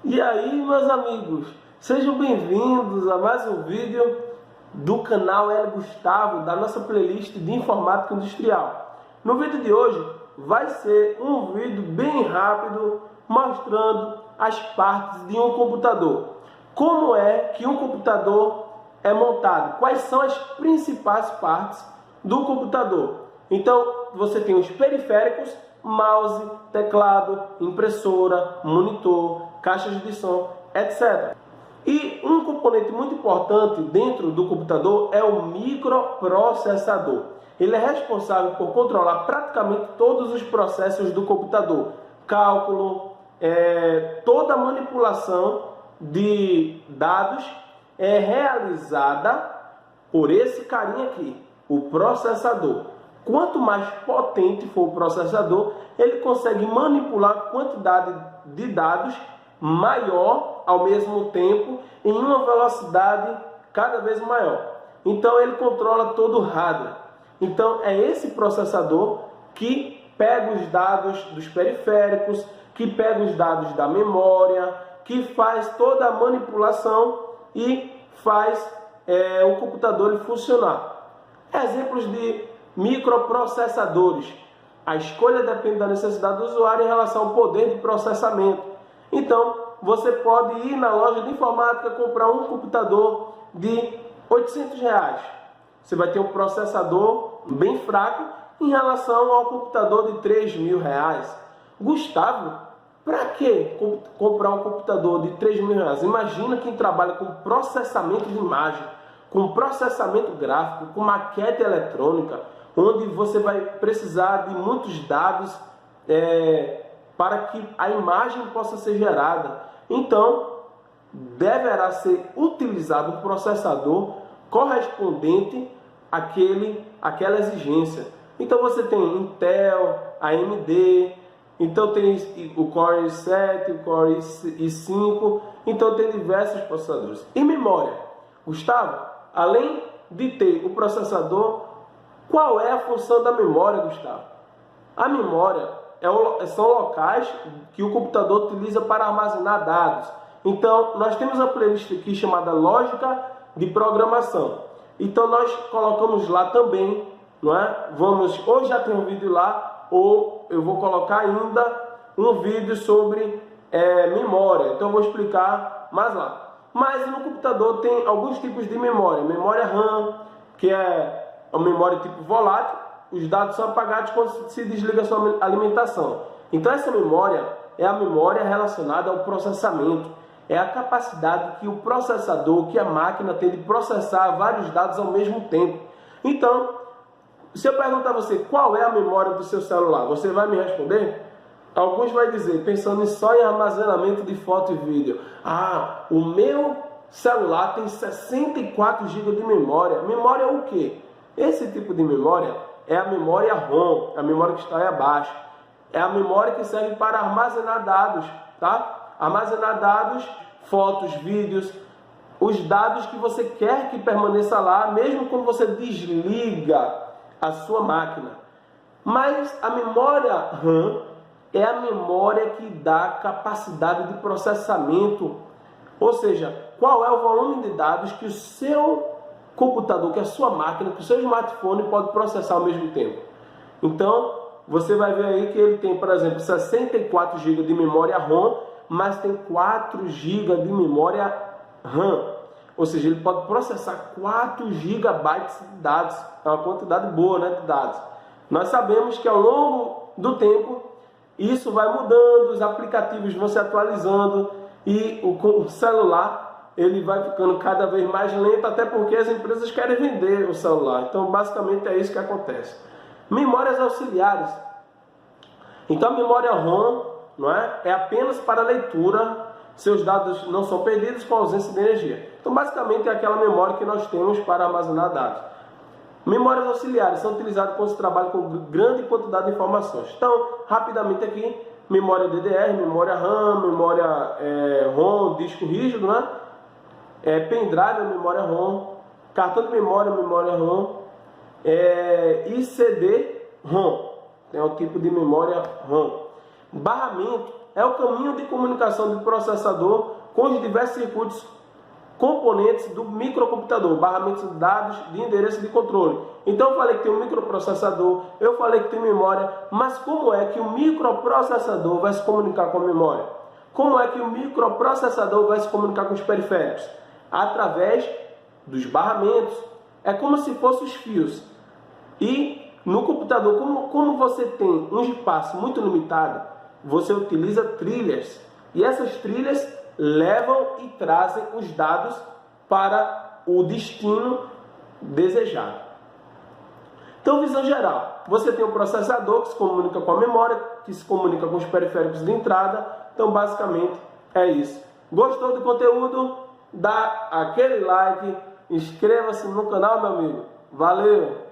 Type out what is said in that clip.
E aí, meus amigos, sejam bem-vindos a mais um vídeo do canal L. Gustavo, da nossa playlist de Informática Industrial. No vídeo de hoje vai ser um vídeo bem rápido mostrando as partes de um computador. Como é que um computador é montado, quais são as principais partes do computador. Então, você tem os periféricos, mouse, teclado, impressora, monitor, caixas de som, etc. E um componente muito importante dentro do computador é o microprocessador. Ele é responsável por controlar praticamente todos os processos do computador. Cálculo, toda a manipulação de dados é realizada por esse carinha aqui, o processador. Quanto mais potente for o processador, ele consegue manipular a quantidade de dados maior ao mesmo tempo em uma velocidade cada vez maior. Então ele controla todo o hardware. Então é esse processador que pega os dados dos periféricos, que pega os dados da memória, que faz toda a manipulação e faz o computador ele funcionar. Exemplos de microprocessadores. A escolha depende da necessidade do usuário em relação ao poder de processamento. Então, você pode ir na loja de informática comprar um computador de R$800. Você vai ter um processador bem fraco em relação ao computador de R$3.000. Gustavo, para que comprar um computador de R$3.000? Imagina quem trabalha com processamento de imagem, com processamento gráfico, com maquete eletrônica, onde você vai precisar de muitos dados para que a imagem possa ser gerada. Então, deverá ser utilizado um processador correspondente àquela exigência. Então, você tem Intel, AMD, então tem o Core i7, o Core i5, então tem diversos processadores. E memória? Gustavo, além de ter o processador, qual é a função da memória, Gustavo? A memória são locais que o computador utiliza para armazenar dados. Então, nós temos uma playlist aqui chamada Lógica de Programação. Então, nós colocamos lá também, não é? Ou já tem um vídeo lá, ou eu vou colocar ainda um vídeo sobre memória. Então, eu vou explicar mais lá. Mas no computador tem alguns tipos de memória. Memória RAM, que é uma memória tipo volátil. Os dados são apagados quando se desliga a sua alimentação. Então essa memória é a memória relacionada ao processamento. É a capacidade que o processador, que a máquina tem de processar vários dados ao mesmo tempo. Então, se eu perguntar a você qual é a memória do seu celular, você vai me responder? Alguns vão dizer, pensando só em armazenamento de foto e vídeo. Ah, o meu celular tem 64 GB de memória. Memória é o quê? Esse tipo de memória é a memória ROM, a memória que está aí abaixo. É a memória que serve para armazenar dados, tá? Armazenar dados, fotos, vídeos, os dados que você quer que permaneça lá, mesmo quando você desliga a sua máquina. Mas a memória RAM é a memória que dá capacidade de processamento, ou seja, qual é o volume de dados que o seu computador, que a sua máquina, que o seu smartphone pode processar ao mesmo tempo. Então, você vai ver aí que ele tem, por exemplo, 64 GB de memória ROM, mas tem 4 GB de memória RAM. Ou seja, ele pode processar 4 GB de dados. É uma quantidade boa, né, de dados. Nós sabemos que ao longo do tempo, isso vai mudando, os aplicativos vão se atualizando e o celular ele vai ficando cada vez mais lento, até porque as empresas querem vender o celular. Então, basicamente, é isso que acontece. Memórias auxiliares. Então, a memória ROM, não é apenas para leitura, seus dados não são perdidos com ausência de energia. Então, basicamente, é aquela memória que nós temos para armazenar dados. Memórias auxiliares são utilizadas quando se trabalha com grande quantidade de informações. Então, rapidamente aqui, memória DDR, memória RAM, memória ROM, disco rígido, né? Pendrive, memória ROM, cartão de memória, memória ROM, e CD-ROM, é o tipo de memória ROM. Barramento é o caminho de comunicação do processador com os diversos circuitos componentes do microcomputador, barramento de dados de endereço de controle. Então eu falei que tem um microprocessador, eu falei que tem memória, mas como é que o microprocessador vai se comunicar com a memória? Como é que o microprocessador vai se comunicar com os periféricos? Através dos barramentos. É como se fossem os fios. E no computador, como você tem um espaço muito limitado, você utiliza trilhas. E essas trilhas levam e trazem os dados para o destino desejado. Então, visão geral, você tem um processador que se comunica com a memória, que se comunica com os periféricos de entrada. Então, basicamente, é isso. Gostou do conteúdo? Dá aquele like, inscreva-se no canal, meu amigo. Valeu!